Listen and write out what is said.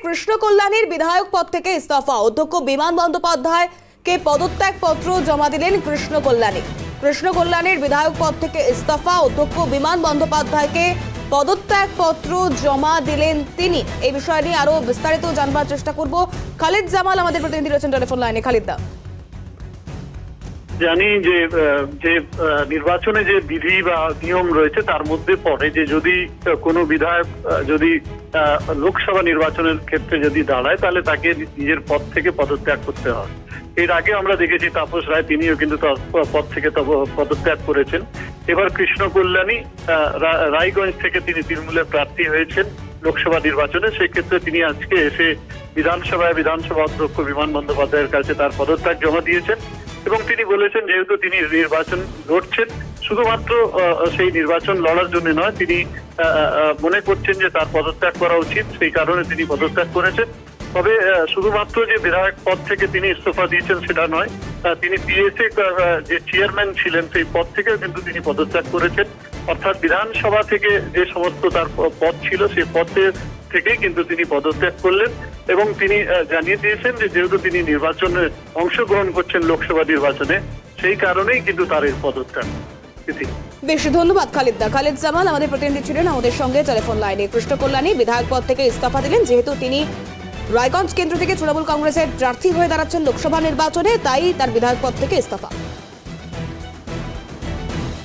কৃষ্ণ কল্যাণীর বিধায়ক পদ থেকে ইস্তফা। অধ্যক্ষ বিমান বন্দ্যোপাধ্যায়কে পদত্যাগ পত্র জমা দিলেন কৃষ্ণ কল্যাণী। কৃষ্ণ কল্যাণীর বিধায়ক পদ থেকে ইস্তফা, অধ্যক্ষ বিমান বন্দ্যোপাধ্যায়কে পদত্যাগ পত্র জমা দিলেন তিনি। এই বিষয় নিয়ে আরো বিস্তারিত জানবার চেষ্টা করব। খালিদ জামাল আমাদের প্রতিনিধি রয়েছেন টেলিফোন লাইনে। খালিদ দা, জানি যে নির্বাচনে যে বিধি বা নিয়ম রয়েছে তার মধ্যে পড়ে যে যদি কোনো বিধায়ক যদি লোকসভা নির্বাচনের ক্ষেত্রে যদি দাঁড়ায় তাহলে তাকে নিজের পদ থেকে পদত্যাগ করতে হয়। এর আগে আমরা দেখেছি তাপস রায়, তিনিও কিন্তু পদ থেকে পদত্যাগ করেছেন। এবার কৃষ্ণ কল্যাণী রায়গঞ্জ থেকে তিনি তৃণমূলের প্রার্থী হয়েছেন লোকসভা নির্বাচনে। সেক্ষেত্রে তিনি আজকে এসে বিধানসভা অধ্যক্ষ বিমান বন্দ্যোপাধ্যায়ের কাছে তার পদত্যাগ জমা দিয়েছেন এবং তিনি বলেছেন যেহেতু তিনি নির্বাচন লড়ছেন, শুধুমাত্র সেই নির্বাচন লড়ার জন্য নয়, তিনি মনে করছেন যে তার পদত্যাগ করা উচিত, সেই কারণে তিনি পদত্যাগ করেছেন। তবে শুধুমাত্র যে বিধায়ক পদ থেকে তিনি ইস্তফা দিয়েছেন সেটা নয়, তিনি পিএসএ যে চেয়ারম্যান ছিলেন সেই পদ থেকেও কিন্তু তিনি পদত্যাগ করেছেন। অর্থাৎ বিধানসভা থেকে যে সমস্ত তার পদ ছিল সেই পদের থেকেই কিন্তু তিনি পদত্যাগ করলেন এবং তিনি জানিয়ে দিয়েছেন যে যেহেতু তিনি নির্বাচনে অংশগ্রহণ করছেন লোকসভা নির্বাচনে, সেই কারণেই কিন্তু তার এই পদত্যাগ। বেশ ধন্যবাদ খালিদ দা। খালিদ জামাল আমাদের প্রতিনিধি ছিলেন আমাদের সঙ্গে টেলিফোন লাইনে। কৃষ্ণ কল্যাণী বিধায়ক পদ থেকে ইস্তফা দিলেন, যেহেতু তিনি রায়গঞ্জ কেন্দ্র থেকে তৃণমূল কংগ্রেসের প্রার্থী হয়ে দাঁড়াচ্ছেন লোকসভা নির্বাচনে, তাই তার বিধায়ক পদ থেকে ইস্তফা।